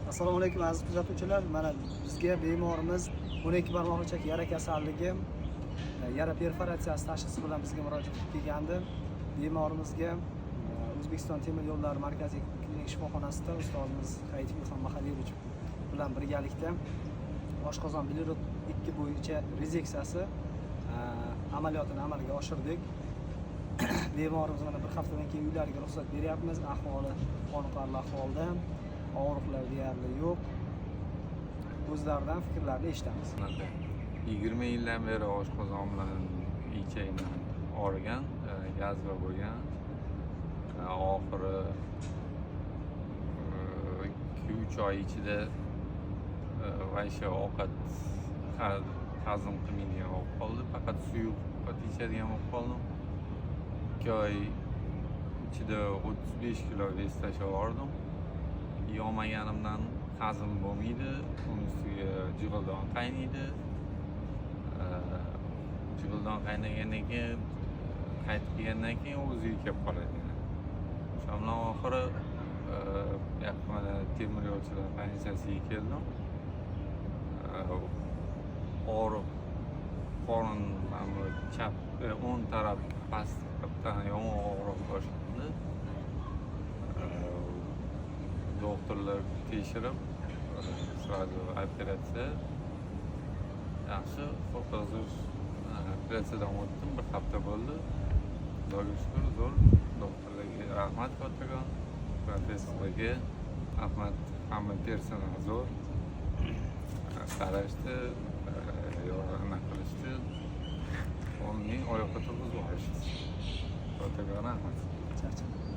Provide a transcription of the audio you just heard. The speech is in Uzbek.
Assalomu alaykum aziz kuzatuvchilar. Mana bizga bemorimiz 12 barmoq ichak yara kasalligi, yara perforatsiyasi tashxisi bilan bizga murojaat qilib kelgandi. Bemorimizga O'zbekiston temir yo'llari markaziy klinik shifoxonasida ustozimiz Hayit Ilhom Mahalievich bilan birgalikda oshqozon bilirud 2 bo'yicha rezeksiyasi amaliyotini amalga oshirdik. Bemorimiz mana bir haftadan keyin uylariga ruxsat beryapmiz. Ahvoli qoniqarli ahvolda, og'riqlar deyarli yo'q. O'zlaridan fikrlarini eshitamiz. 20 yildan beri oshqozon bilan ichakni og'rigan, yazva bo'lgan. Oxiri 2-3 oy ichida vaysha ovqat hazm qilmaydigan bo'lib qoldi. Faqat suyuq ovqat ichadigan bo'lib qoldim. 2 oy ichida 35 kilo vez tashlab yubordim. Yemaganimdan hazm bo'lmaydi, uning ustiga jig'ildon qaynaydi. Jig'ildon qaynagandan keyin qaytib kelgandan keyin o'ziga kelib qoladi. O'shandan oxiri yaqinda temir yo'lchilar komissiyasiga keldim. Og'riq qorin chap o'ng taraf pastdan yomon og'riq boshlandi. Doktorlar tekshirib, sразу operatsiya. Yaxshi, hozir operatsiyadan o'tdim, bir hafta bo'ldi. Xudoga shukr, zo'r. Doktorlarga rahmat kattakon, professorlarga rahmat, hamma personal zo'r. Qarashdi, yordam qilishdi. Uning oyoqqa turg'izib olishdi. Kattakon rahmat. Charchadim.